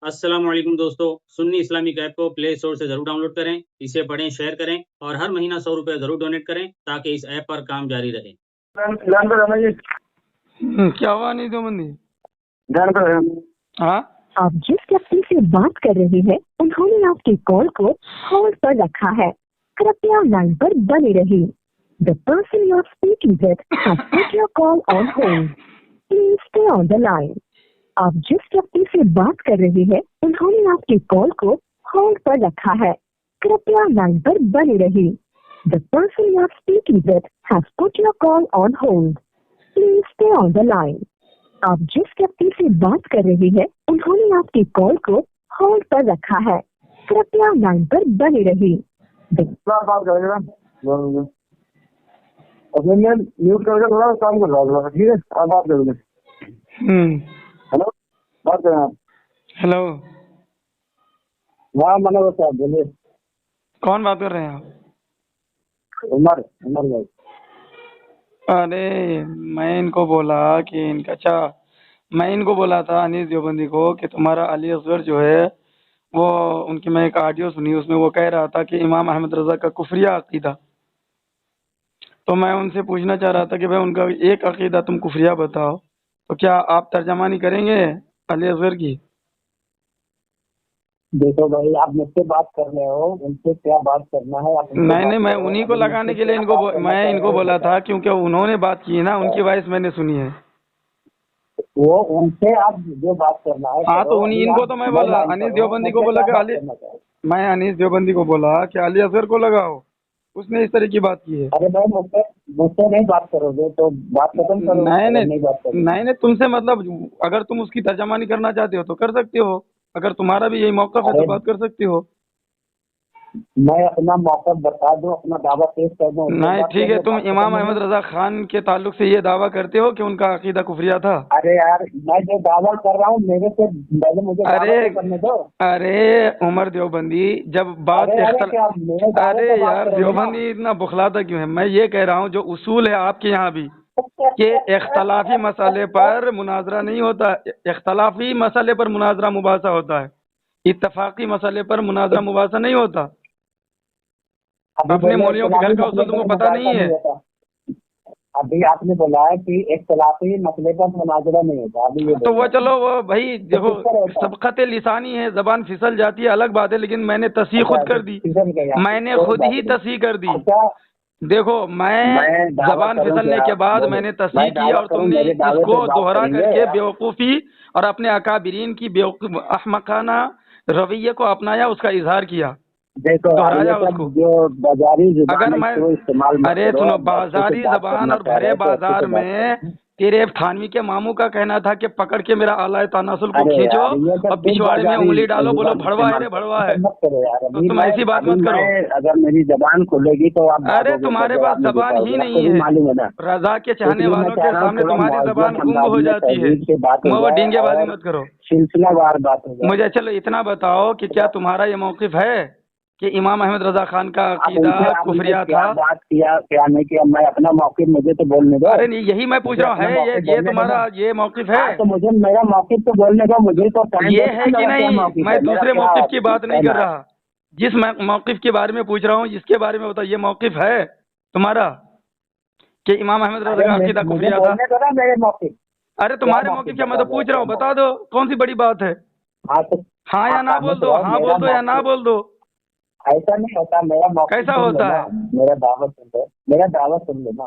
अस्सलाम वालेकुम दोस्तों, सुन्नी इस्लामिक ऐप को प्ले स्टोर से जरूर डाउनलोड करें, इसे पढ़ें, शेयर करें और हर महीना 100 रुपए जरूर डोनेट करें ताकि इस ऐप पर काम जारी रहे। क्या हुआ नहीं दो मंदी? हाँ, आप जिस व्यक्ति से बात कर रहे हैं उन्होंने आपकी कॉल को होल्ड पर रखा है। कृपया लाइन पर बने रहिए। The person you are speaking with has put your call on hold. Please stay on the line. आप जिस व्यक्ति से बात कर रहे हैं उन्होंने आपकी कॉल को होल्ड पर रखा है। कृपया लाइन पर बने रहिए। The person you are speaking with has put your call on hold. Please stay on the line. आप जिस व्यक्ति से बात कर रहे हैं उन्होंने आपकी कॉल को होल्ड पर रखा है। कृपया लाइन पर बने रहिए। म्यूट करके थोड़ा काम कर रहा हूँ, ठीक है? आप बात करोगे। हेलो, बात करें आप। हेलो, हाँ मनोज साहब बोलिए। कौन बात कर रहे हैं आप? उमर भाई। अरे मैं इनको बोला कि इनका मैं इनको बोला था अनीस देवबंदी को कि तुम्हारा अली असगर जो है वो उनकी मैं एक ऑडियो सुनी, उसमें वो कह रहा था कि इमाम अहमद रजा का कुफरिया अकीदा। तो मैं उनसे पूछना चाह रहा था कि भाई उनका एक अकीदा तुम कुफरिया बताओ, तो क्या आप तर्जमानी करेंगे अली असगर की? देखो भाई, आप मुझसे बात कर रहे हो, उनसे क्या बात करना है आप? नहीं, मैं उन्हीं को लगाने के लिए मैं इनको बोला था क्योंकि उन्होंने बात की ना, उनकी वॉइस मैंने सुनी है। वो उनसे आप जो बात करना है। हाँ तो उन्हीं इनको तो मैं बोला, अनीस देवबंदी को बोला कि मैं अनीस देवबंदी को बोला कि अली असगर को लगाओ, उसने इस तरह की बात की है। अरे भाई, मुझसे नहीं बात करोगे तो बात खत्म करो। नहीं, तुमसे मतलब अगर तुम उसकी तर्जमानी करना चाहते हो तो कर सकते हो, अगर तुम्हारा भी यही मौका है तो बात कर सकते हो। मैं अपना मौका बता दूं, अपना दावा पेश कर दूं? नहीं ठीक है, तुम इमाम अहमद रजा खान के ताल्लुक से ये दावा करते हो कि उनका अकीदा कुफरिया था? अरे यार, मैं जो दावा कर रहा हूँ मेरे से पहले मुझे दावा करने दो। अरे उमर देवबंदी, जब बात अरे यार देवबंदी इतना बुखलाता क्यों है? मैं ये कह रहा हूँ जो उसूल है आपके यहाँ भी कि इख्तलाफी मसले पर मुनाजरा नहीं होता, इख्तलाफी मसले पर मुनाजरा मुबासा होता है, इत्तफाकी मसले पर मुनाजरा मुबासा नहीं होता। अपने मौलियों के घर का उसूल तुमको पता नहीं है? अभी आपने बोला है कि इख्तलाफी मसले पर मुनाजरा नहीं होता। अभी ये तो वो चलो, वो भाई देखो सबकत लिसानी है, जबान फिसल जाती है, अलग बात है, लेकिन मैंने तस्हीह खुद कर दी, मैंने खुद ही तस्हीह कर दी। देखो मैं जबान फिसलने के बाद मैंने तस्हीह की और तुमने इसको दोहरा करके बेवकूफ़ी और अपने अकाबिरीन की अहमकाना रवैये को अपनाया, उसका इजहार किया। देखो उसको जो बाजारी अगर मैं अरे सुनो, बाजारी जबान और भरे बाजार में तेरे थानवी के मामू का कहना था कि पकड़ के मेरा आला तनासुल को खींचो और पिछवाड़े में उंगली डालो, बोलो भड़वा है रे भड़वा है। तो तुम ऐसी बात मत करो। अगर मेरी जबान खुलेगी तो आप अरे तुम्हारे पास जबान ही नहीं है, रजा के चाहने वालों के सामने तुम्हारी जबान गुंग हो जाती है। वो डींगेबाजी मत करो, सिलसिलावार बात है। मुझे चलो इतना बताओ कि क्या तुम्हारा ये मौकिफ है कि इमाम अहमद रजा खान का अकीदा कुफरिया था? बात किया क्या नहीं किया, मैं अपना मौकिफ मुझे तो बोलने दो। अरे नहीं, यही मैं पूछ रहा हूँ, है ये तुम्हारा ये मौकिफ है? तो मुझे मेरा मौकिफ तो बोलने दो, मुझे तो ये है कि नहीं? मैं दूसरे मौकिफ की बात नहीं कर रहा, जिस मौकिफ के बारे में पूछ रहा हूँ इसके बारे में बताओ, ये मौकिफ है तुम्हारा कि इमाम अहमद रजा का अकीदा कुफरिया था? मेरे मौकिफ। अरे तुम्हारे मौकिफ क्या, मैं तो पूछ रहा हूँ, बता दो कौन सी बड़ी बात है। हाँ या ना बोल दो, हाँ बोल दो या ना बोल दो। ऐसा नहीं होता, मेरा मौका कैसा होता है? मेरा दावा सुन लो, मेरा दावा सुन लो ना,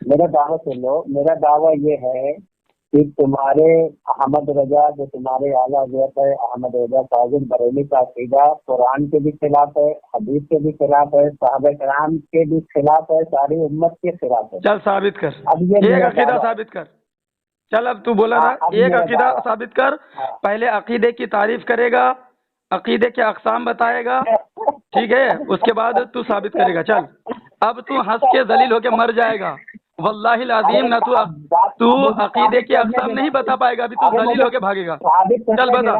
मेरा दावा सुन लो। मेरा दावा ये है कि तुम्हारे अहमद रजा, जो तुम्हारे आला हज़रत है अहमद रजा काज़िम बरेली का अकीदा कुरान के भी खिलाफ है, हदीस के भी खिलाफ है, सहाबा किराम के भी खिलाफ है, सारी उम्मत के खिलाफ है। चल साबित कर, अब ये एक अकीदा साबित कर। चल अब तू बोला ना, एक अकीदा साबित कर। पहले अकीदे की तारीफ करेगा, अकीदे के अक़साम बताएगा, ठीक है, उसके बाद तू साबित करेगा। चल अब तू हंस के जलील होके मर जाएगा, वल्लाहिल अज़ीम ना तू अकीदे के अक़साम नहीं बता पाएगा, अभी तू जलील होके भागेगा। चल बता,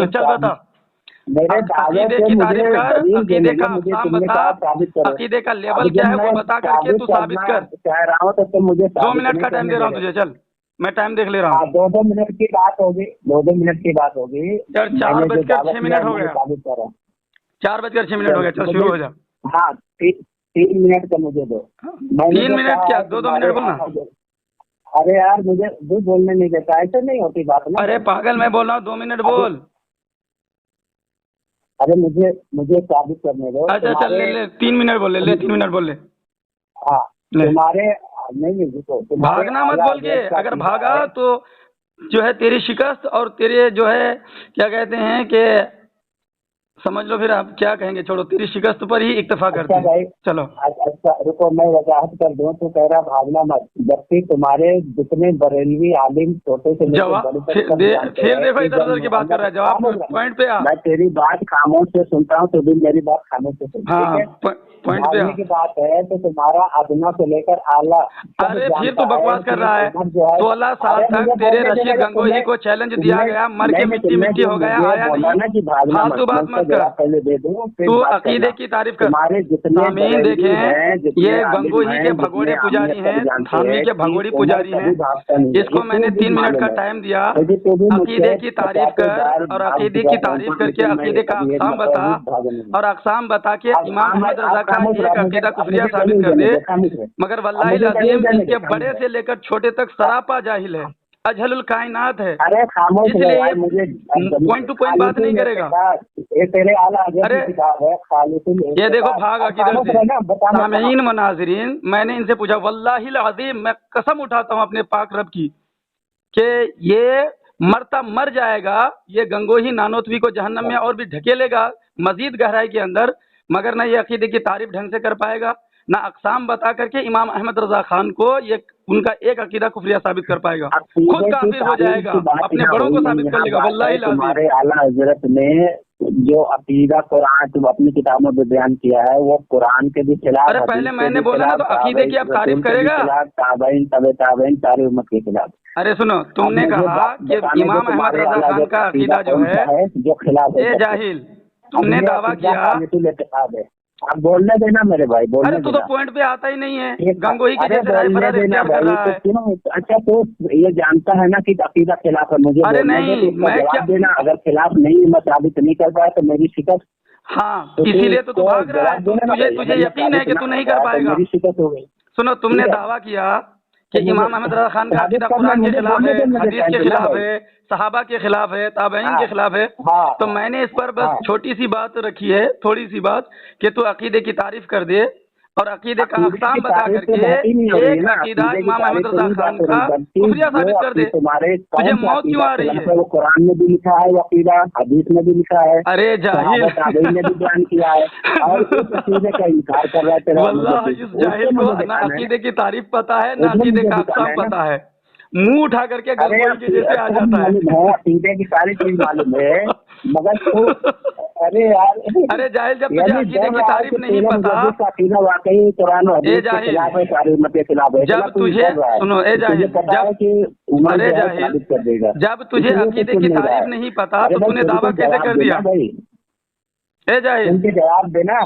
चल बता, अकीदे की तारीफ कर, अकीदे का अक़साम बता, अकीदे का लेवल क्या है वो बता करके तू साबित कर। 2 मिनट का टाइम दे रहा हूँ तुझे, चल मैं टाइम देख ले रहा हूँ। 2-2 मिनट की बात होगी, 2-2 मिनट की बात होगी। यार 4:06 हो गया, साबित कर रहा हूँ। 4:06 हो गया, चल शुरू हो जा। हाँ 3 मिनट का मुझे दो। 3 मिनट क्या, 2-2 मिनट बोलना। अरे यार मुझे भी बोलने नहीं देता, ऐसे नहीं होती बात ना। अरे पागल, मैं बोल रहा हूँ 2 मिनट बोल। अरे मुझे साबित करने दो। अच्छा चल ले 3 मिनट बोल ले 3 मिनट बोल ले। हाँ तुम्हारे नहीं रुको, भागना मत बोल के, अगर भागा तो जो है तेरी शिकस्त, और तेरे जो है क्या कहते हैं कि समझ लो, फिर आप क्या कहेंगे, छोड़ो, तेरी शिकस्त पर ही इक्तफा करते हैं। भाई चलो अच्छा रुको, मैं वजाहत कर दूं। तो कह रहा भागना मत, जबकि तुम्हारे जितने बरेलवी आलिम छोटे से जवाब फिर देखो इधर उधर की बात कर रहा है, जवाब पॉइंट पे आ। मैं तेरी बात खामोश से सुनता हूँ, तो भी मेरी बात खामोश से सुनता हूँ। हाँ पॉइंट पे आ। की बात है तो तुम्हारा अदना से लेकर आला। अरे फिर तो बकवास कर रहा है। 16 साल तक तेरे रशीद गंगोही को चैलेंज दिया गया, मर के मिट्टी मिट्टी हो गया, आया नहीं। फालतू बात मत कर, पहले दे दूं, तू अकीदे की तारीफ कर। तुम्हारे जितने सामीन देखें, ये गंगोही के भगोड़े पुजारी हैं, थानवी के भगोड़ी पुजारी हैं। इसको मैंने 3 मिनट का टाइम दिया। अकीदे की तारीफ कर, और अकीदे की तारीफ करके अकीदे का अक़साम बता, और अक़साम बता के इमाम अहमद रज़ा का एक अकीदा कुफरिया साबित कर दे। मगर वल्लाहि लाज़िम इसके बड़े से लेकर छोटे तक सरापा जाहिल है, अजहलुल कायनात है, अरे खामोश इसलिए मुझे पॉइंट टू पॉइंट बात नहीं करेगा। ये तेरे आला अरे किताब है, ये देखो भाग अकीदत से। सामीन व नाज़रीन, मैंने इनसे पूछा, वल्लाहिल अज़ीम मैं कसम उठाता हूँ अपने पाक रब की, कि ये मरता मर जाएगा, ये गंगोही नानोतवी को जहन्नम में और भी ढकेलेगा मजीद गहराई के अंदर, मगर ना ये अकीदे की तारीफ ढंग से कर पाएगा, ना अक़साम बता करके इमाम अहमद रज़ा खान को ये उनका एक अकीदा कुफरिया साबित कर पाएगा। खुद काफिर हो जाएगा, अपने बड़ों को साबित कर लेगा। वल्लाहि हमारे आला हजरत ने जो अकीदा कुरान तुम अपनी किताबों में बयान किया है, वो कुरान के भी खिलाफ। अरे पहले मैंने बोला ना, तो अकीदे की आप तारीफ करेगा, ताबईन सारी उम्मत के खिलाफ। अरे सुनो, तुमने कहा कि इमाम अहमद रज़ा खान का अकीदा जो है जो खिलाफ है, जाहिल, तुमने दावा किया। अब बोलने देना मेरे भाई, बोलने अरे तू तो पॉइंट पे आता ही नहीं है, गंगोही के जैसे राय फरार इख्तियार कर रहा है। अच्छा तो ये जानता है ना कि अकीदा खिलाफ है, मुझे अरे नहीं, मैं क्या देना, अगर खिलाफ नहीं मैं साबित नहीं कर पाया तो मेरी शिकस्त। हाँ तो इसीलिए तो तू भाग रहा है, तुझे यकीन है कि तू नहीं कर पाएगा। मेरी शिकस्त हो गई। सुनो, तुमने दावा किया कि इमाम अहमद रज़ा खान का अकीदा कुरान के खिलाफ है, हदीस के खिलाफ है, सहाबा के खिलाफ है, ताबईन के खिलाफ है। तो मैंने इस पर बस छोटी सी बात रखी है, थोड़ी सी बात, कि तू अकीदे की तारीफ कर दे और अकीदे का अक़साम बता करके एक अकीदा इमाम अहमद रज़ा खान का कुफरिया साबित कर दे। तुझे मौत क्यों आ रही है? वो कुरान में भी लिखा है, वो अकीदा हदीस में भी लिखा है। अरे जाहिल, ताबईन ने भी बयान किया है, और इस अकीदे का इनकार कर रहा है। वल्लाह इस जाहिल को ना अकीदे की तारीफ पता है, ना अकीदे का अक़साम पता है, मुंह उठा करके गंगोही के जैसे आ जाता है। अकीदे की सारी चीज मालूम है, मगर तू अरे यार, अरे जाहिल, जब तुझे अकीदे की तारीफ नहीं पता, अकीदा वाकई कुरान और हदीस के खिलाफ है, सारी उम्मत के खिलाफ है। जब तुझे सुनो, ए जाहिल, अरे जाहिल, जब तुझे अकीदे की तारीफ नहीं पता तो तूने दावा कैसे कर दिया? ए जाहिल, सुन के जवाब देना,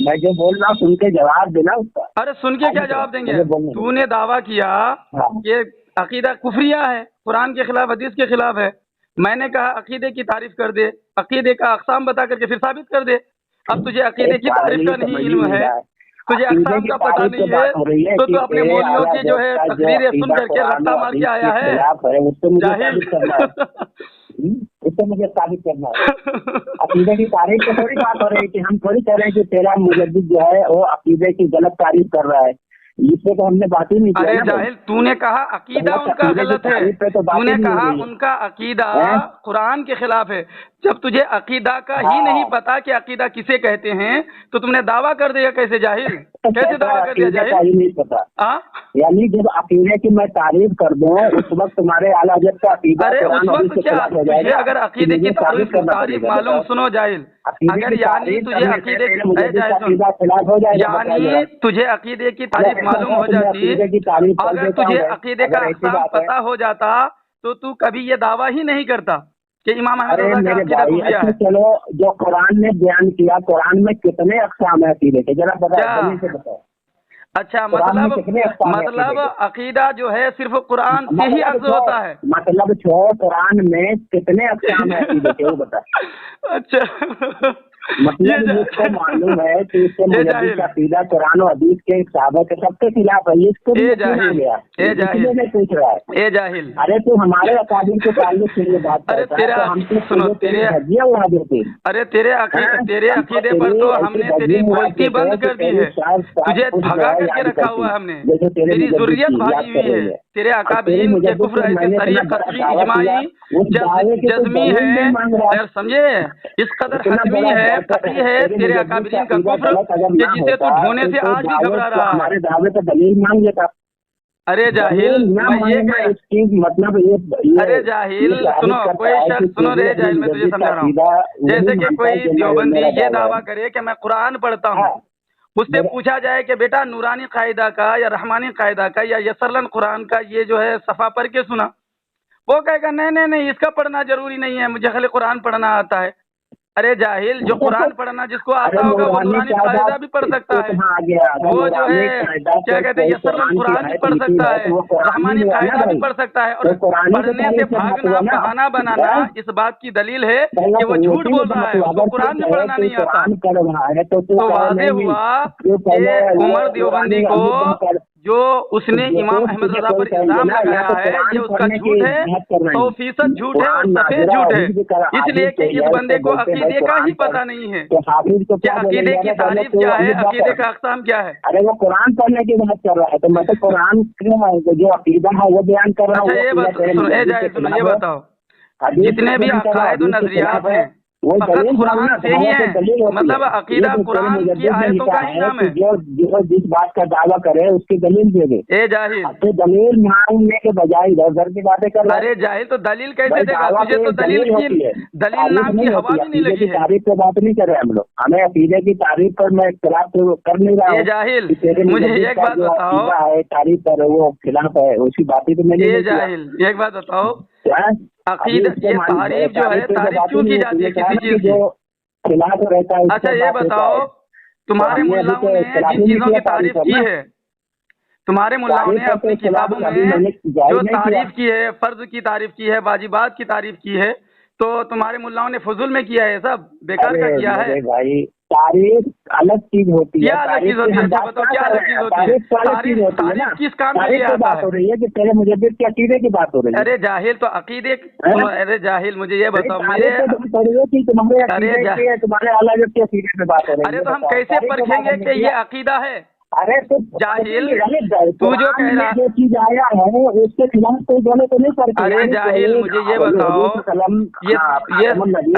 मैं जो बोल रहा हूँ सुन के जवाब देना उसका। अरे सुन के क्या जवाब देंगे? तूने दावा किया कि अकीदा कुफरिया है, कुरान के खिलाफ, हदीस के खिलाफ है। मैंने कहा अकीदे की तारीफ कर दे, अकीदे का अक़साम बता करके फिर साबित कर दे। अब तुझे अकीदे की तारीफ का नहीं इल्म है, तुझे अक़साम का पता नहीं है, तो तू अपने मौलवियों की जो है तकरीरें सुन करके रट्टा मार के आया है। जाहिल, उससे मुझे साबित करना है। अकीदे की तारीफ तो थोड़ी बात हो रही है कि हम थोड़ी कह रहे हैं कि तेरा मुजद्दिद जो है वो अकीदे की गलत तारीफ कर रहा है, इससे तो हमने बात ही नहीं की। अरे जाहिल, तूने कहा अकीदा उनका गलत है, तूने कहा उनका अकीदा कुरान के खिलाफ है। जब तुझे अकीदा का ही नहीं पता कि अकीदा किसे कहते हैं, तो तुमने दावा कर दिया कैसे? जाहिल, कैसे दावा कर दिया जाहिल? नहीं पता, यानी जब अकीदे की मैं तारीफ कर दूं उस वक्त तुम्हारे आला हज़रत का अकीदा। अरे उस वक्त क्या, तुझे अगर अकीदे की तारीफ मालूम, सुनो जाहिल, अगर यानी तुझे अकीदे यानी तुझे अकीदे की तारीफ मालूम हो जाती, अगर तुझे अकीदे का अक़साम पता हो जाता तो तू कभी ये दावा ही नहीं करता कि इमाम अहमद रज़ा का अकीदा कुफरिया है। चलो, जो कुरान ने बयान किया, कुरान में कितने अक़साम है अकीदे के, जरा बताओ। अच्छा, कुरान में मतलब कितने अक़साम है अक़ीदे के? अकीदा जो है सिर्फ कुरान से ही अक्स होता है। मतलब कुरान में कितने अक़साम है अक़ीदे के, वो बता। अच्छा मतलब जिसको मालूम है कि इससे मुजद्दिद का अक़ीदा कुरान और हदीस के सहाबा के सबके खिलाफ है, इसको भी यकीन आ गया, इसलिए मैं पूछ रहा है। ए जाहिल, अरे तू हमारे अकादमी के ताल्लुक से ये बात अरे करता है, तो हम तो सुनो, तेरे धज्जियां उड़ा देते। अरे तेरे अकीदे पर तो हमने तेरी बोलती बंद कर दी है, तुझे भगा करके रखा हुआ है हमने, तेरी ज़ुर्रियत भागी हुई है। तेरे अकाबरीन के कुफ्र ऐसे सरीह कतई इजमाई जज़मी है, यार समझे, इस कदर हतमी है, कतई है तेरे अकाबरीन का कुफ्र कि जिसे तू ढोने से आज भी घबरा रहा है। हमारे दावे पर दलील मांग लेता। अरे जाहिल, मैं ये कह, मतलब अरे जाहिल सुनो, कोई शख्स, सुनो रे जाहिल, मैं तुझे समझा रहा हूँ। जैसे कि कोई देवबंदी ये दावा करे कि मैं कुरान पढ़ता हूँ, उससे पूछा जाए कि बेटा नूरानी कायदा का या रहमानी कायदा का या यसरलन कुरान का ये जो है सफ़ा पढ़ के सुना, वो कहेगा नहीं नहीं नहीं, इसका पढ़ना जरूरी नहीं है, मुझे खाली कुरान पढ़ना आता है। अरे जाहिल, जो कुरान पढ़ना जिसको आता होगा वो नूरानी कायदा भी पढ़ सकता है, वो जो है क्या कहते हैं यसरलन कुरान भी पढ़ सकता है, रहमानी कायदा भी पढ़ सकता है। और पढ़ने से भागना, बहाना बनाना इस बात की दलील है कि वो झूठ बोल रहा है, उसको कुरान भी पढ़ना नहीं आता। तो वाज़ेह हुआ कि उमर देवबंदी को जो उसने इमाम अहमद रज़ा पर इल्जाम लगाया है ये उसका झूठ है, 100% झूठ है और सफेद झूठ है, इसलिए कि इस बंदे को अकीदे का ही पता नहीं है कि अकीदे की तारीफ क्या है, अकीदे का अक़साम क्या है। अरे वो कुरान पढ़ने की बात कर रहा है, तो मैं तो कुरान जो अकीदा है वो बयान कर रहा हूँ। अच्छा ये बात सुनो, ये बताओ, जितने भी अकायद और नजरियात हैं फकत कुरान से ही है, मतलब अकीदा कुरान की आयतों का ही नाम है। जो जिस बात का दावा करे उसकी दलील दे दे। ए जाहिल, तो दलील मांगने के बजाय इधर की बातें कर रहा है। अरे जाहिल, तो दलील कैसे देगा तुझे? तो दलील नाम की हवा भी नहीं लगी है। तारीफ पे बात नहीं कर रहे हम लोग, हमें अकीदे की तारीफ पर मैं खिलाफ कर नहीं रहा हूँ। जाहिल, मुझे एक बात बताओ, तारीफ कर वो खिलाफ है उसकी बातें तो मैंने। जाहिल एक बात बताओ, अकीदा ये तारीफ जो है, तारीफ क्यों की जाती है किसी चीज की? खिलाफ रहता है। अच्छा ये बताओ, तुम्हारे मुल्लाओं ने जिन चीजों की तारीफ की है, तुम्हारे मुल्लाओं ने अपनी किताबों में जो तारीफ की है, फर्ज की तारीफ की है, वाजिबात की तारीफ की है, तो तुम्हारे मुल्लाओं ने फजूल में किया है, सब बेकार का किया है। भाई तारीफ अलग चीज होती है। क्या अलग चीज होती है? बताओ क्या अलग चीज होती है? तारीफ किस काम के लिए आता है? हो रही है कि तेरे मुजद्दिद के अकीदे की बात हो रही है। अरे जाहिल, तो अकीदे, अरे जाहिल मुझे ये बताओ, मुझे तुम्हारे अलग के अकीदे पे बात हो रही है। अरे तो हम कैसे परखेंगे कि ये अकीदा है? अरे तो जाहिल, तू जो कह रहा जो चीज आया है उसके खिलाफ कोई बोले तो नहीं करते। अरे जाहिल मुझे ये बताओ, ये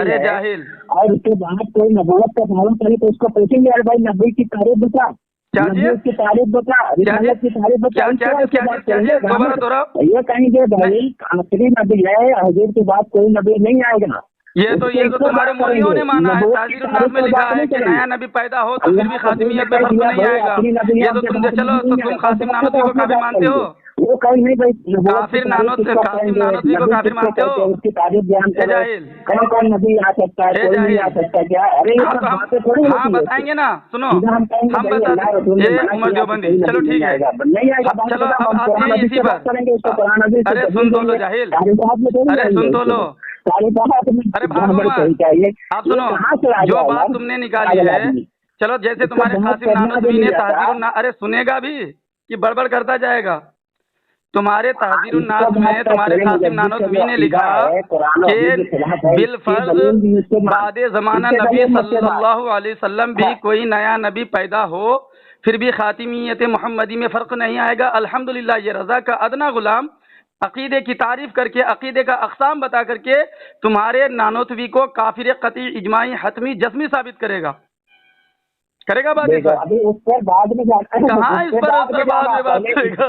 अरे जाहिल, और उसके बाद कोई नबूवत का दावा करे तो उसको पूछेंगे अरे भाई नबी की तारीफ बता, की तारीफ बता, रिसालत की तारीफ बता, ये कहेंगे भाई आखिरी नबी है, हुजूर के बाद कोई नबी नहीं आएगा। ये तो तुम्हारे मौलवियों ने माना है, ताज़ीरुन नास में लिखा है कि नया नबी पैदा हो तो फिर भी खातिमियत में फर्क नहीं आएगा। ये तो तुम चलो, तो तुम कासिम नानोतवी को काफिर मानते हो? वो कहीं नहीं भाई, काफिर कासिम नानोतवी को काफिर मानते हो? उसकी तारीफ बयान करो, कौन नबी आ सकता है, कोई नहीं आ सकता क्या? अरे हाँ बताएंगे ना, सुनो हम बताते ये उमर देवबंदी, चलो ठीक है, चलो अब आते हैं इसी पर। अरे सुन तो लो जाहिल, अरे सुन तो लो, अरे भागो मत, आप सुनो, जो बात तुमने निकाली है, चलो जैसे तुम्हारे कासिम नानोतवी ने ताज़ीरुन नास, अरे सुनेगा भी कि बड़बड़ करता जाएगा। तुम्हारे ताज़ीरुन नास में तुम्हारे कासिम नानोतवी ने लिखा कि बिल फर्ज बादे ज़माना नबी सल्लल्लाहु अलैहि वसल्लम भी कोई नया नबी पैदा हो फिर भी खातिमियत मोहम्मदी में फ़र्क नहीं आएगा। अल्हम्दुलिल्लाह, ये रज़ा का अदना गुलाम अकीदे की तारीफ करके, अकीदे का अक़साम बता करके तुम्हारे नानोतवी को काफिर कतई इजमाई हतमी जस्मी साबित करेगा बात इस पर? अभी उस पर बाद में कहाँ इस पर बाद में बात करेगा?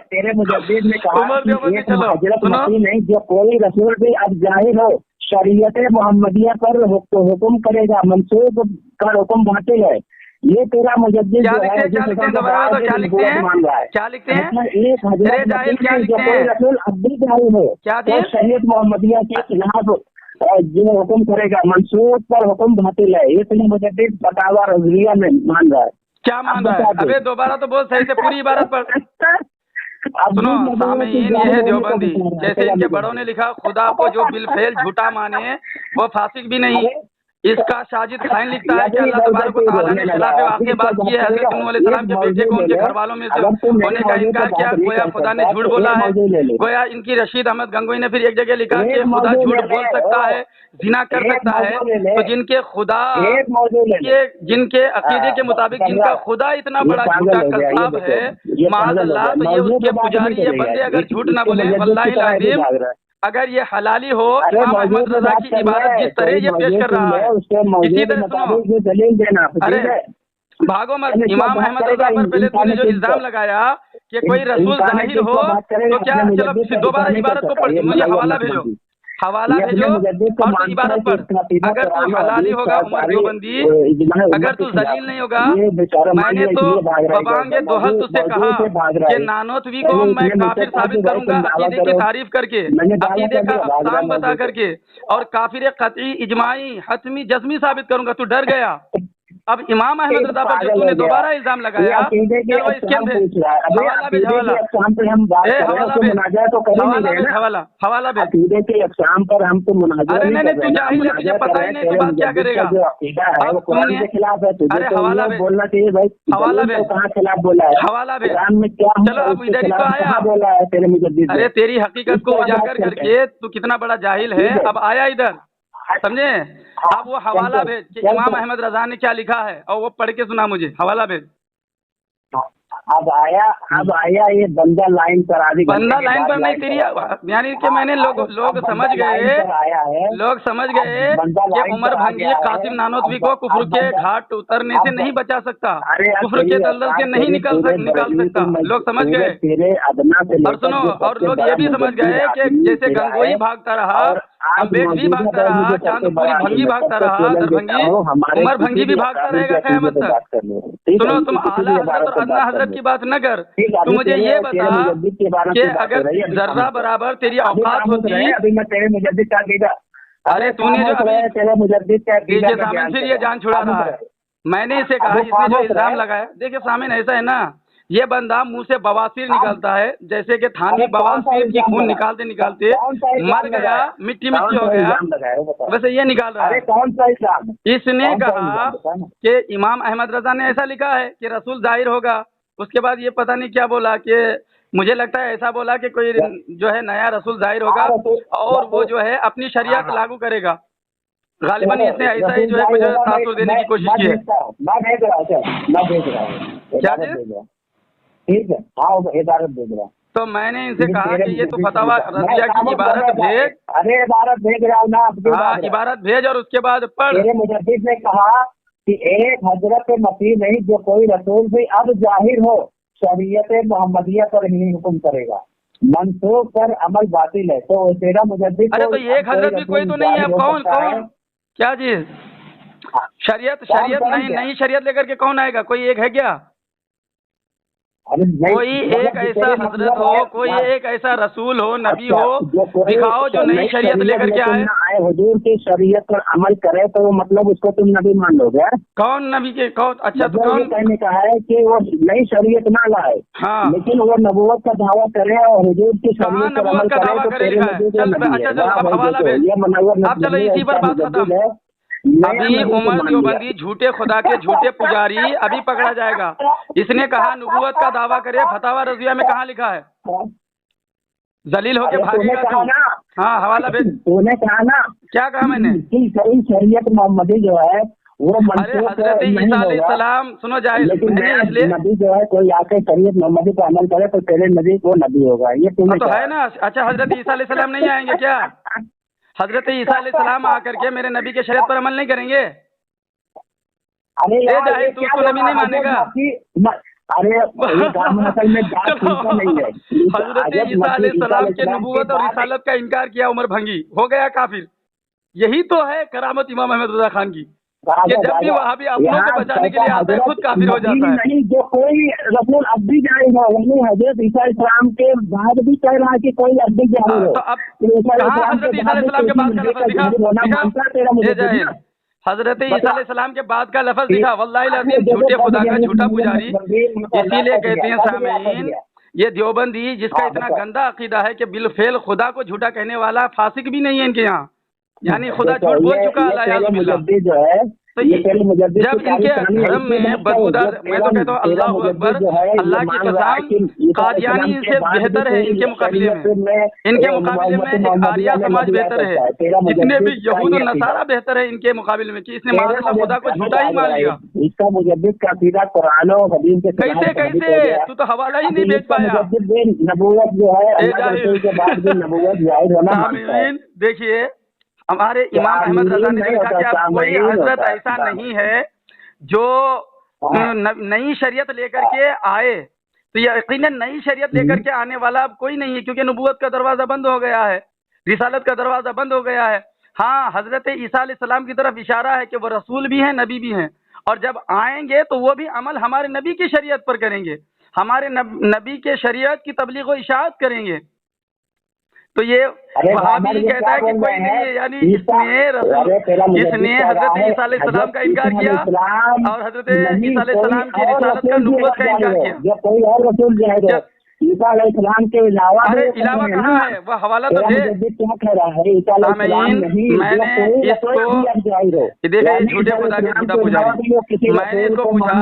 तेरे मुजद्दिद ने कहा हज़रत मसीह नहीं, जो कोई रसूल भी अब जाहिर हो शरीयत मोहम्मदिया पर हुक्म करेगा, मंसूब का हुक्म बातिल है। ये तेरा मुजद्दिद क्या लिखते हैं? क्या लिखते हैं? क्या लिखते हैं? क्या लिखते हैं? एक हज़रत जाहिल क्या लिखते हैं? रसूल अब भी जाहिर हो क्या शरीयत मोहम्मदिया के खिलाफ जो हुक्म करेगा, मंसूख पर हुक्म बातिल है, ये तो मुजद्दिद फतावा रज़विया में मान रहा है। क्या मान रहा है? अबे दोबारा तो बोल सही से, पूरी इबारत पर। सुनो सामीन, ये है देवबंदी, जैसे इनके बड़ों ने लिखा, खुदा को जो बिलफेल झूठा माने वो फासिक भी नहीं। इसका साजिद खाइन लिखता है कि अल्लाह तबारक व तआला ने खिलाफ वाक़ई बात की है। हज़रत नूह अलैहिस्सलाम के बेटे को उनके घर वालों में से होने का इनकार किया, गोया खुदा ने झूठ बोला है। गोया इनकी रशीद अहमद गंगोई ने फिर एक जगह लिखा कि खुदा झूठ बोल सकता है, जिना कर सकता है। तो जिनके खुदा के, जिनके अकीदे के मुताबिक जिनका खुदा इतना बड़ा झूठा कज़्ज़ाब है, माअज़ल्लाह, तो ये उसके पुजारी, ये बंदे अगर झूठ ना बोले, वल्लाहिल अज़ीम, अगर ये हलाली हो, इमाम अहमद रजा की इबारत जिस तरह ये पेश कर रहा है, इसी तरह सुनो। अरे भागो मत, इमाम अहमद रजा पर पहले तूने जो इल्जाम लगाया कि कोई रसूल जाहिर हो, तो क्या, चलो दोबारा इबारत को पढ़, मुझे हवाला भेजो, हवाला भेजो और तो इबारत पढ़। अगर तू हलाली होगा उमर देवबंदी, अगर तू जलील नहीं होगा, मैंने तो बबांगे दोहल तुझसे कहा कि नानोतवी को मैं काफिर साबित करूंगा अकीदे की तारीफ करके, अकीदे का अक़साम बता करके, और काफिर कतई इजमाई हतमी जज़मी साबित करूंगा। तू डर गया। अब इमाम अहमद रजा पर जो तूने दोबारा इल्जाम लगाया, चलो इसके अंदर हवाला भेज, हवाला भेज। अरे नहीं, तू जाहिल है, तुझे पता ही नहीं, तू बात क्या करेगा। अरे हवाला भेज, बोलना चाहिए भाई, हवाला भेज, खिलाफ बोला है, हवाला भेज। चलो अब इधर ही तो आया। अरे तेरी हकीकत को उजागर करके तू कितना बड़ा जाहिल है, अब आया इधर, समझे। अब वो हवाला भेज कि इमाम अहमद रजा ने क्या लिखा है, और वो पढ़ के सुना मुझे, हवाला भेज। अब आया ये बंदा लाइन पर, आदि बंदा लाइन पर नहीं, तेरी यानी कि मैंने लोग समझ गए, लोग समझ गए कि उमर भंगी कासिम नानोतवी को कुफ्र के घाट उतरने से नहीं बचा सकता, कुफ्र के दलदल से नहीं निकाल सकता, लोग समझ गए। और सुनो, और लोग ये भी समझ गए कि जैसे गंगोई भागता रहा, अम्बेड भी भागता रहा, चांदपुरी भंगी भागता रहा, दरभंगी, उमर भंगी भी भागता रहेगा क़यामत तक। सुनो, तुम आला हजरत और अदना हजरत की बात न कर, तू मुझे ये बता कि अगर जर्रा बराबर तेरी औकात होती। अरे तूने जो देखिए सामने फिर ये जान छुड़ा रहा है। मैंने इसे कहा, इसने जो इल्जाम लगाया, देखिए सामने ऐसा है ना, ये बंदा मुंह से बवासीर निकलता है, जैसे कि थानी बवासीर की खून निकालते निकालते मर गया, मिट्टी हो गया, वैसे ये निकाल रहा है। कौन सा इस्लाम? इसने कहा कि इमाम अहमद रजा ने ऐसा लिखा है कि रसूल जाहिर होगा। उसके बाद ये पता नहीं क्या बोला, कि मुझे लगता है ऐसा बोला कि कोई जो है नया रसूल जाहिर होगा और वो जो है अपनी शरीयत लागू करेगा। गालिबन इसने ऐसा ही जो है मुझे तासुर देने की कोशिश की है। क्या ठीक है, हाँ इबारत भेज रहा हूँ। तो मैंने इनसे कहा कि ये तो फतावा रज़िया की इबारत भेज। अरे इबारत भेज रहा हूँ ना, हाँ इबारत भेज और उसके बाद पढ़। मेरे मुजद्दिद ने कहा कि एक हजरत मसीह नहीं, जो कोई रसूल भी अब जाहिर हो, शरीयत मोहम्मदिया पर ही हुक्म करेगा, मंसूख पर अमल बातिल है। तो तेरा मुजद्दिद, अरे तो एक हजरत भी कोई तो नहीं है, कौन क्या चीज? शरीयत नहीं शरीयत लेकर के कौन आएगा? कोई एक है क्या? कोई एक ऐसा हजरत हो, कोई एक ऐसा रसूल हो, नबी हो, दिखाओ जो नई शरीयत लेकर के आए। हुजूर की शरीयत पर अमल करे तो वो मतलब उसको तुम नबी मान लोगे? कौन नबी के कौन? अच्छा तो कौन कहने का है कि वो नई शरीयत ना लाए, हाँ, लेकिन वो नबूवत का दावा करे और हुजूर की शरीयत पर अमल करे तो तेरे नबी चल अच्छा चलो अब हवाला भेज। अब चलो इसी पर बात खत्म। अभी उमर देवबंदी झूठे खुदा के झूठे पुजारी अभी पकड़ा जाएगा। इसने कहा नबूवत का दावा करे, फतावा रज़िया में कहाँ लिखा है? जलील होके भागेगा तू। हाँ हवाला भेज। तूने कहा ना, क्या कहा मैंने? शरीयत मोहम्मदी जो है वो, अरे हजरत ईसा अलैहिस्सलाम, सुनो जाहिल, इसलिए नबी जो है कोई आके शरीयत मोहम्मदी पर अमल करे तो तेरे नबी वो नबी होगा, ये तुम्हें तो है ना। अच्छा हजरत ईसा अलैहिस्सलाम नहीं आएंगे क्या? हजरत ईसा अलैहिस्सलाम आकर के मेरे नबी के शरीयत पर अमल नहीं करेंगे? अरे जाहिल, तू उसको नबी नहीं मानेगा? अरे असल में नहीं है। हजरत ईसा अलैहिस्सलाम के नबूवत और रिसालत का इनकार किया उमर भंगी, हो गया काफिर। यही तो है करामत इमाम अहमद रजा खान की। कि जब भी वहाबी अपनों को बचाने के लिए आता है खुद काफिर हो जाता है। नहीं, जो कोई रसूल अब भी जाएगा, यानी हजरत ईसा इस्लाम के बाद भी कह रहा है कि कोई अब भी जाहिर हो। तो अब कहाँ हजरत ईसा अलैहिस्सलाम के बाद का लफ्ज दिखा? हजरत ईसा अलैहिस्सलाम के बाद का लफ्ज दिखा? वल्लाहि लाज़िम झूठे खुदा का झूठा पुजारी। इसीलिए कहते हैं सामीन, ये देवबंदी जिसका इतना गंदा अकीदा है कि बिलफेल खुदा को झूठा कहने वाला फासिक भी नहीं है इनके यहाँ, यानी खुदा झूठ बोल चुका है अल्लाह। तो जब इनके धर्म में बदबूदार, मैं तो कहता हूँ अल्लाह अकबर, अल्लाह की कसम, कादियानी इनसे बेहतर है इनके मुकाबले में। इनके मुकाबले में एक आर्या समाज बेहतर है, जितने भी यहूद और नसारा बेहतर है इनके मुकाबले में, कि इसने माशाअल्लाह खुदा को झूठा ही मान लिया। इसका मुजद्दिद का सीधा कुरान और हदीस के कैसे कैसे तू तो हवाला ही नहीं भेज पाया। नबूवत जो है, देखिए हमारे इमाम अहमद रजा ने लिखा कि आप कोई हजरत ऐसा नहीं है जो नई शरीयत लेकर के आए, तो यकीनन नई शरीयत लेकर के आने वाला अब कोई नहीं है, क्योंकि नबूवत का दरवाजा बंद हो गया है, रिसालत का दरवाजा बंद हो गया है। हाँ, हजरत ईसा अलैहिस्सलाम की तरफ इशारा है कि वो रसूल भी हैं, नबी भी हैं, और जब आएंगे तो वो भी अमल हमारे नबी की शरीयत पर करेंगे, हमारे नबी के शरीयत की तबलीग व इशाअत करेंगे। तो ये वहाबी कहता है कि कोई नहीं है, यानी इसने हजरत ईसा अलैहिस्सलाम का इनकार किया और हजरत ईसा अलैहिस्सलाम की रिसालत का नबूवत का इनकार किया। कोई और रसूल जाएगा ईसा अलैहिस्सलाम के अलावा, अरे अलावा कहाँ है, वह हवाला तो दे। क्या कह रहा है ईसा अलैहिस्सलाम नहीं, मैंने इसको देखिए झूठे खुदा के झूठा पुजारी, मैंने इसको पूछा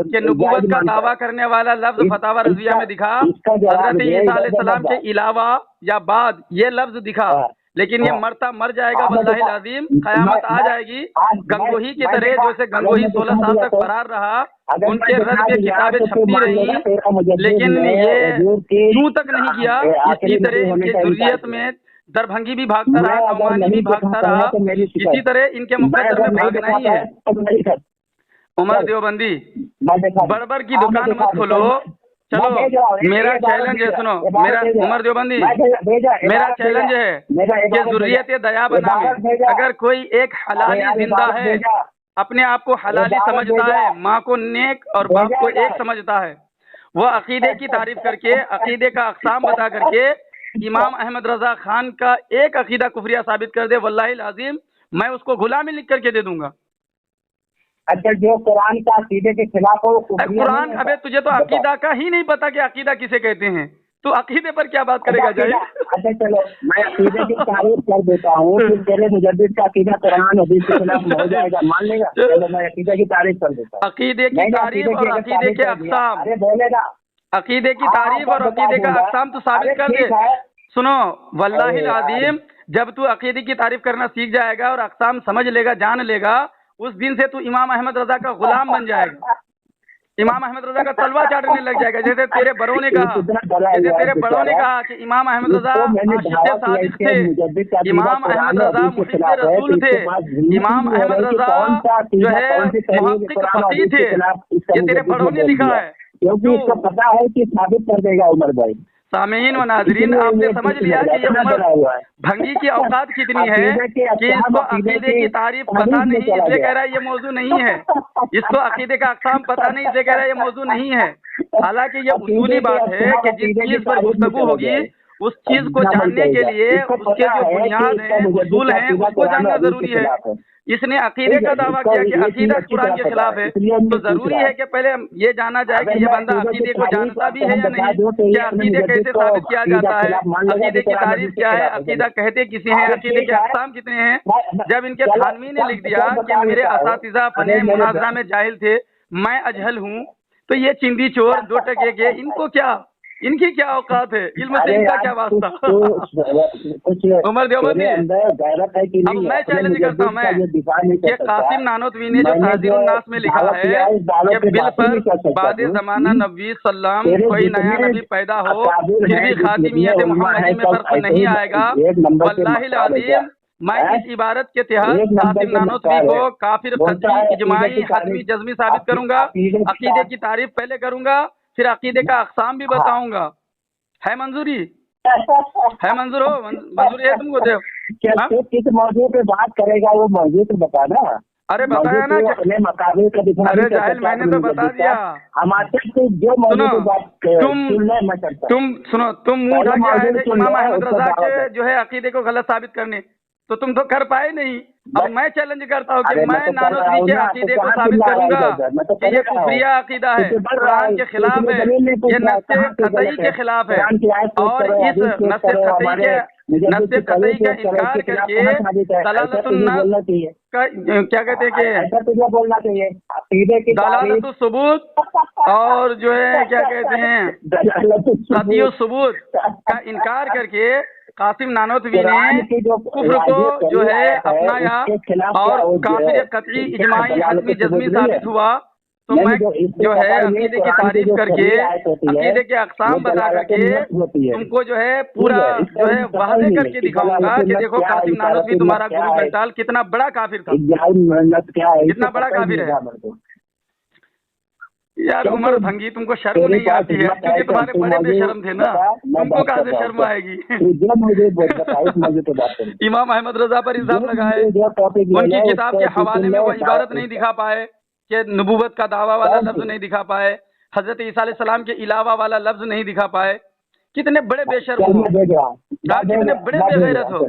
कि नबूवत का दावा करने वाला लफ्ज फतावा रज़िया में दिखा, हजरत ईसा अलैहिस्सलाम के अलावा या बाद ये लफ्ज दिखा, लेकिन ये मरता मर जाएगा वल्लाहि लाज़िम, क़यामत आ जाएगी गंगोही की तरह, जैसे गंगोही 16 साल तक फरार रहा, उनके रद में किताबें छपती रही, लेकिन ये क्यों तक नहीं किया। इसी तरह इनके ज़ुर्रियत में दरभंगी भी भागता रहा, नौमानी भी भागता रहा, इसी तरह इनके मुकद्दर में भागना ही है। उमर देवबंदी बर्बर की दुकान मत खोलो, चलो मेरा चैलेंज है, सुनो मेरा उमर देवबंदी, मेरा चैलेंज है कि ज़ुर्रियत दया बना में अगर कोई एक हलाली जिंदा है, अपने आप को हलाली समझता है, माँ को नेक और बाप को एक समझता है, वो अकीदे की तारीफ करके अकीदे का अक़साम बता करके इमाम अहमद रजा खान का एक अकीदा कुफरिया साबित कर दे, वल्लाहि लाज़िम मैं उसको गुलामी लिख करके दे दूंगा। अच्छा, जो कुरान का अकीदे के खिलाफ हो, कुरान, अबे तुझे तो अकीदा का ही नहीं पता कि अकीदा किसे कहते हैं, तो अकीदे पर क्या बात करेगा जाहिल। अच्छा चलो, मैं अकीदे की तारीफ कर देता हूँ, फिर तेरे मुजद्दिद का अकीदा कुरान हदीस के खिलाफ हो जाएगा, मान लेगा? चलो मैं अकीदे की तारीफ कर देता हूँ। अकीदे की तारीफ और अकीदे के अक़साम, अरे बोलेगा, अकीदे की तारीफ और अकीदे का अक़साम तो साबित कर दे। सुनो वल्लाहि लाज़िम, जब तू अकीदे की तारीफ करना सीख जाएगा और अक़साम समझ लेगा, जान लेगा, उस दिन से तू इमाम अहमद रजा का गुलाम बन जाएगा, इमाम अहमद रजा का तलवा चाटने लग जाएगा। जैसे तेरे बड़ों ने कहा, जैसे तेरे बड़ों ने कहा कि इमाम अहमद रजा आशिक़े सादिक़ थे, इमाम अहमद रजा मुहिब्बे रसूल थे, इमाम अहमद रजा जो है मुहक़्क़िक़ फ़क़ीह थे, ये तेरे बड़ों ने लिखा है, क्योंकि इसको पता है कि साबित कर देगा उमर भाई। सामीन व नाज़रीन, आपने समझ लिया कि ये उमर भंगी की औकात कितनी है कि इसको अकीदे की तारीफ पता नहीं इसलिए कह रहा है ये मौजू नहीं है, इसको अकीदे का अक़साम पता नहीं इसलिए कह रहा है ये मौजू नहीं है। हालांकि ये उसूली बात है कि जिस चीज पर गुफ्तगू होगी उस चीज को जानने के लिए उसके जो बुनियाद हैं, उसूल हैं, उसको जानना जरूरी है। इसने अकीदे का दावा किया कि अकीदा कुरान के खिलाफ है, तो जरूरी है कि पहले ये जाना जाए कि ये बंदा अकीदे को जानता भी है या नहीं, कि अकीदे कैसे साबित किया जाता है, अकीदे की तारीफ क्या है, अकीदा कहते किसे हैं, अकीदे के अक़साम कितने हैं। जब इनके थानवी ने लिख दिया कि मेरे असातिज़ा फ़ने मुनाज़रा में जाहिल थे, मैं अजहल हूँ, तो ये चिंदी चोर 2 टके के इनको क्या, इनकी क्या औकात है, इल्म से इनका क्या वास्ता। उमर देवबंदी, अब मैं चैलेंज करता हूँ मैं कि कासिम नानोतवी ने जो ताज़ीरुन नास में लिखा है कि बिल पर बाद ज़माना नबी सल्लम कोई नया नबी पैदा हो फिर भी खातिमियत मुहम्मदी में फर्क नहीं आएगा, वल्लाहि लाज़िम मैं इस इबारत के तहत कासिम नानोतवी को काफिर, खतरी, इजमाई, हतमी, जज़मी साबित करूंगा। अकीदे की तारीफ पहले करूंगा, फिर अकीदे का अक़साम भी बताऊंगा। है मंजूरी? है मंजूर हो? मंजूरी है तुमको? देव किस मौजू पे बात करेगा वो मौजू तो बताना। अरे बताया ना कि अपने मकाबले का दिखा अरे जाहिल मैंने तो बता दिया। हमारे से जो मौजूद सुनो, बात तुम सुनो, तुम मुंह उठा के आए थे इमाम अहमद रजा के है। जो है अकीदे को गलत साबित करने, तो तुम तो कर पाए नहीं। अब मैं चैलेंज करता हूँ कि अरे मैं मैं तो कर रहा नानोतवी हूँ के ना, अकीदे तो को कहाँ साबित चिल्ला रहा है करूंगा इधर? मैं तो कि कर ये रहा हूँ। कुफरिया अकीदा है, तुझे बढ़ रहा कुरान है, के खिलाफ तुझे है, दलील नहीं पूछ ये रहा, नस्से कहाँ से कतई गलत के है? खिलाफ है। कुरान की आयत पेश और करो, इस हदीस पेश नस्से करो, कतई हमारे के मुजद्दिद नस्से की कतई तहरीर का पेश करो, इनकार इसके खिलाफ करके कहाँ साबित है? ऐसा दलालतुन तुझे नास बोलना चाहिए, का क्या कहते हैं कि ऐसा तुझे बोलना चाहिए। अकीदे की तारीफ दलालतुल सुबूत और जो है क्या कहते हैं कतियु सुबूत का इनकार करके कासिम नानोतवी ने कुरान की जो कुफ्र को जो है अपनाया उसके खिलाफ और क्या वो काफिर कतई इजमाई दलालत हतमी सबूत जज्मी नहीं साबित हुआ। तो नहीं, मैं इससे जो है पता ही अकीदे की कुरान की तारीफ जो करके सही आयत होती है, अकीदे के वो अक़साम बता दलालत करके नफ्स होती है। तुमको जो है पूरा इसका जो है पता ही वादे नहीं करके कि दिखाऊंगा दलालत कि नफ्स देखो क्या है, कासिम नानोतवी इशारत तुम्हारा नफ्स क्या गुरु है, बेताल कितना बड़ा काफिर था, नफ्स क्या है, कितना इसका बड़ा पता ही काफिर नहीं है। था मेरे को। यार क्योंकि उमर भंगी तुमको शर्म तेरे नहीं पास आती है हिम्मत क्योंकि तुम्हारे तू बड़े मौजूद बेशर्म थे ना, बता, मैं तुमको बात कहाँ कर से रहा शर्म हूँ। आएगी। तू जो मुझे बता, इस मौजूद पे बात करें। इमाम अहमद रजा पर इल्जाम लगाए, जो टॉपिक ले उनकी ले, किताब उसको के तू हवाले सुन में ले, वो इबारत नहीं दिखा पाए कि नबूवत का दावा वाला लफ्ज नहीं दिखा पाए, हजरत ईसा अलैहिस्सलाम के अलावा वाला लफ्ज नहीं दिखा पाए। कितने बड़े बेशर्म हो, मैं भेज रहा हूँ, कितने बड़े बेगैरत हो।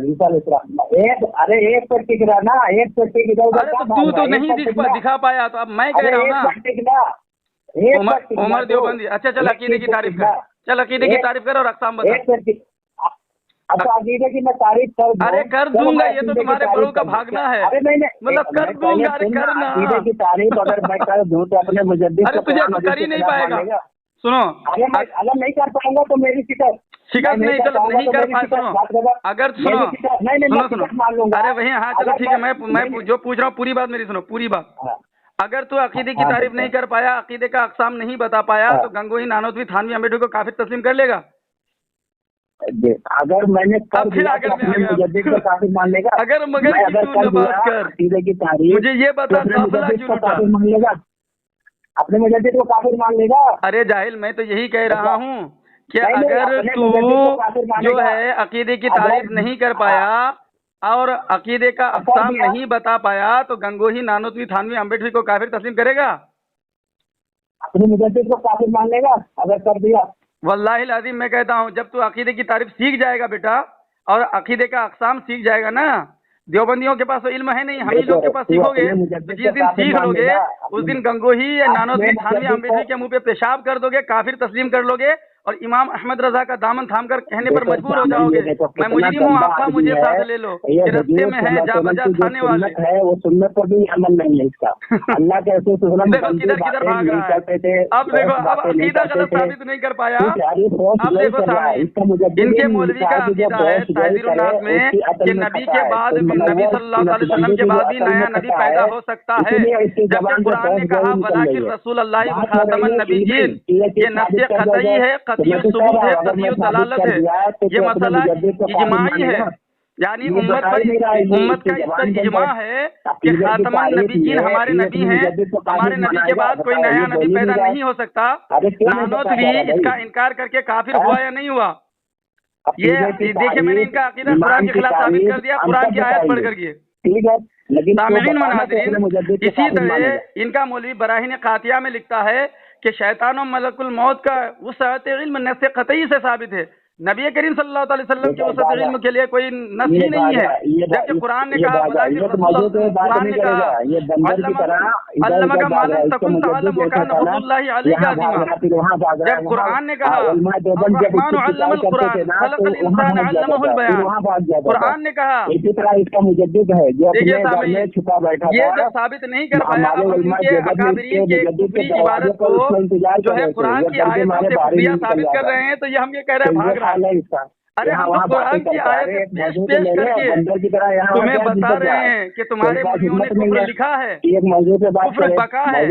अरे एक पर टिक रहा ना, एक पर टिक रहा। अरे तो तू तो नहीं दिखा पाया, तो अब मैं कह रहा हूँ ना। उमर देवबंदी, अच्छा चल अकीदे की तारीफ कर, चल अकीदे की तारीफ कर और अक़साम बता। अच्छा अकीदे की मैं तारीफ कर दूं? अरे कर दूंगा, ये तो तुम्हारे बड़ों का भागना है। अरे नहीं मतलब कर दूंगा, अरे करना। अकीदे की तारीफ अगर मैं कर दूं तो अपने मुजद्दिद अरे तुझे तो कर ही नहीं पाएगा। सुनो, अगर नहीं कर पाऊंगा तो मेरी शिकस्त नहीं, चलो नहीं कर पाए। सुनो, अगर सुनो सुनो, अरे वही, हाँ चलो ठीक है, मैं जो पूछ रहा हूँ पूरी बात मेरी सुनो, पूरी बात। अगर तू अकीदे की तारीफ नहीं कर पाया, अकीदे का अक़साम नहीं बता पाया, तो गंगोही नानोतवी थानवी अम्बेडकर को काफिर तस्लीम कर लेगा? अगर मैंने कर दिया तो अपने मुजद्दिद को काफिर मान लेगा? अगर मगर की तू न बात कर, अकीदे की तारीफ मुझे ये बता काफिला क्यों उठा? काफिर मान लेगा? अपने मुजद्दिद को काफिर मान लेगा? अरे जाहिल, मैं तो यही कह रहा हूँ कि अगर तू जो है अकीदे की तारीफ नहीं कर पाया और अकीदे का अक़साम नहीं बता पाया, तो गंगोही नानोतवी थानवी अम्बेडकर को काफिर तस्लीम करेगा? अपने मुजद्दिद को काफिर मान लेगा अगर कर दिया? वल्लाहि लाज़िम मैं कहता हूँ, जब तू अकीदे की तारीफ सीख जाएगा बेटा और अकीदे का अक़साम सीख जाएगा ना, देवबंदियों के पास तो इल्म है नहीं, हम ही लोग के पास सीखोगे। तो जिस दिन सीख लोगे उस दिन गंगोही या नानोतवी थानवी अम्बेडकर के मुंह पे पेशाब कर दोगे, काफिर तस्लीम कर लोगे और इमाम अहमद रजा का दामन थामकर कहने पर मजबूर हो जाओगे, मैं मुजरिम हूँ, आपका मुझे साथ ले लो, ये रस्ते में है जा बजा खाने वाले है, वो सुन्नत पर भी अमल नहीं है इसका। अल्लाह के रसूल देखो किधर किधर भाग रहा है। अब देखो, अब अकीदा गलत साबित नहीं कर पाया। अब देखो सामने इनके मौलवी का अकीदा है ताज़ीरुन्नास में कि नबी के बाद, नबी सल्लल्लाहु अलैहि वसल्लम के बाद भी नया नबी पैदा हो सकता है, जबकि कुरान ने कहा वलाकिन रसूल अल्लाह व खातमन नबिय्यीन, ये नस्य क़तई है, कतियु सुबूत है, कतियु दलालत है, ये मसला इजमाई है, यानी उम्मत का इस पर इजमा है कि खातमन नबिय्यीन हमारे नबी हैं, हमारे नबी के बाद कोई नया नबी पैदा नहीं हो सकता। नानोतवी इसका इनकार करके काफिर हुआ या नहीं हुआ? ये देखिए, मैंने इनका अकीदा कुरान के खिलाफ साबित कर दिया, कुरान की आयत पढ़ करके। ठीक है, लेकिन सामिईन व नाज़रीन, इसी तरह इनका मौलवी बराहीन क़ातिया में लिखता है कि शैतान और मलकुल मौत का वसअत इल्म नस्स क़तई से साबित है। नबी करीम सल्लल्लाहु अलैहि वसल्लम के वसअत इल्म के लिए कोई नस ही नहीं है, जबकि कुरान ने कहा, कुरान ने कहा अल्लमा का मालूम तकुन तअल्लम व कान फज़लुल्लाहि अलैका अज़ीमा। जब कुरान ने कहा अर्रहमान अल्लमल कुरान खलक़ल इंसान अल्लमहुल बयान, कुरान ने कहा, इसी तरह इसका मुजद्दिद है जो अपने घर में छुपा बैठा ये जब साबित नहीं कर पाया, अब उनके अकाबरीन के कुफरी इबादत को जो है कुरान की आयतों से कुफरिया साबित कर रहे हैं, तो ये हम ये कह रहे हैं भाग रहा है। अरे हम तो कुरान की आयत पेश करके तुम्हें बता रहे हैं कि तुम्हारे मौलवियों ने कुफ्र लिखा है, कुफ्र बका है,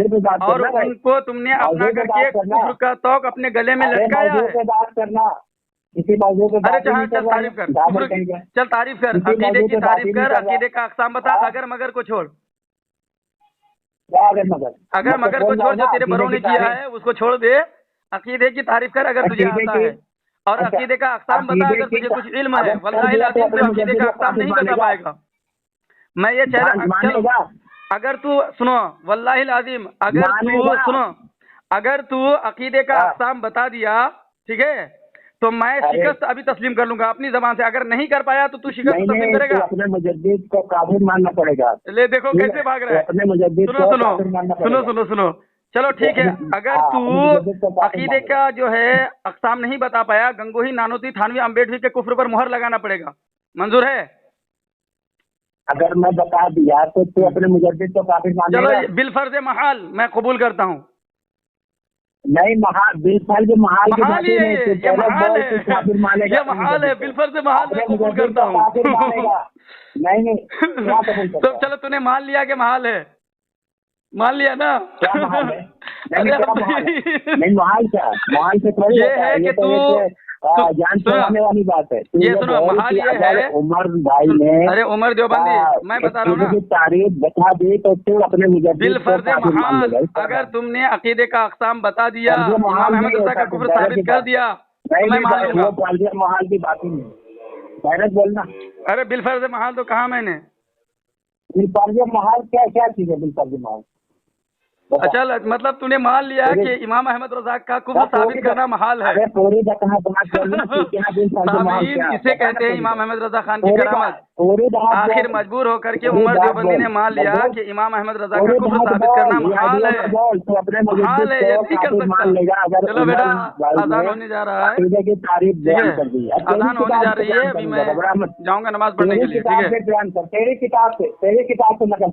और उनको तुमने अपना करके कुफ्र का तौक अपने गले में लटकाया है। अरे जहाँ चल तारीफ कर, चल तारीफ कर, अकीदे की तारीफ कर, अकीदे का अक़साम बता, अगर मगर को छोड़, अगर मगर को छोड़, जो तेरे बड़ों ने किया है उसको छोड़ दे, अकीदे की तारीफ कर अगर तुझे आता है, और अकीदे का अक़साम बता अगर तुझे कुछ इल्म है। वल्लाहि लाज़िम तू अकीदे का अक़साम नहीं बता पाएगा। मैं ये चलो अगर तू सुनो, वल्लाहि लाजिम, अगर तू मानेगा। सुनो, अगर तू अकीदे का हाँ। अक़साम बता दिया, ठीक है, तो मैं अरे। शिकस्त अभी तस्लीम कर लूंगा अपनी जबान से। अगर नहीं कर पाया तो तू शिकस्त नहीं तस्लीम नहीं, करेगा? तो अपने मुजद्दिद को काफिर मानना पड़ेगा। ले देखो ठीक कैसे है? भाग रहा तो है। अपने मुजद्दिद सुनो को सुनो काफिर मानना सुनो पड़ेगा। सुनो सुनो, चलो ठीक है, अगर हाँ, तू अपने मुजद्दिद को काफिर अकीदे मानेगा। का जो है अक़साम नहीं बता पाया, गंगोही, नानोती, थानवी, अम्बेडकरी के कुफ्र पर मुहर लगाना पड़ेगा। मंजूर है? अगर मैं बता दिया तो तू अपने मुजद्दिद को काफिर चलो मानेगा? बिलफर्ज महाल मैं कबूल करता हूँ। नहीं, महाल बिलफर्ज महाल की महाल ही बातें है, नहीं, तू ये पहले महाल बोल, है, तू काफिर मानेगा ये अपने महाल है, मुजद्दिद को। बिलफर्ज महाल मैं अपने कबूल मुजद्दिद करता को काफिर हूँ। मानेगा? नहीं, क्या कबूल तो करता है? चलो तूने मान लिया कि महाल है, मान लिया ना? क्या महाल है? नहीं, अरे क्या महाल है? नहीं, महाल क्या? महाल से थोड़ी ये होता है है, कि ये तो तू एक जान सुनो, छुड़ाने वाली बात है। तू ये सुनो, बोल महाल कि ये अगर है, उमर भाई ने अरे उमर देवबंदी, मैं बता रहा हूँ ना, की तारीफ बता दी तो तू अपने मुजद्दिद को बिलफर्ज काफिर मान महाल, लेगा। इस तरह अगर तुमने अकीदे का अक़साम बता दिया, फर्ज इमाम महाल अहमद नहीं रज़ा का होता, कुफ्र दायरे साबित की कर बात। दिया तो नहीं मैं मान नहीं, लूंगा। वो फर्ज महाल की बात ही नहीं, डायरेक्ट बोलना। अरे बिलफर्ज महाल तो कहा मैंने? फर्ज महाल क्या क्या चीज है? फर्ज महाल बता। अच्छा, मतलब तूने मान लिया कि इमाम अहमद रज़ा का कुफ्र साबित करना महाल है। अरे पूरी बात करना कि क्या दिन फर्ज महाल सामीन, क्या है? इसे बता कहते हैं ना इमाम अहमद रज़ा खान की पूरी करामत। बात, पूरी बात आखिर बोल। मजबूर होकर के पूरी उमर बात देवबंदी ने बोल। मान लिया बोल। कि इमाम अहमद रज़ा का पूरी कुफ्र बात साबित बोल, करना ये महाल आदिया है। में बोल, तू अपने महाल मुजद्दिद है, ये को नहीं कर काफिर मान सकता। लेगा अगर चलो बेटा, उमर भाई अजान ने होने जा रहा है, अकीदे की तारीफ ठीक बयान है, कर दी। अब तेरी अजान होने किताब जा से रही है, बयान अभी करूंगा, मैं घबरा मत। जाऊंगा नमाज पढ़ने के तेरी लिए, ठीक किताब है। से बयान कर, तेरी किताब से नकल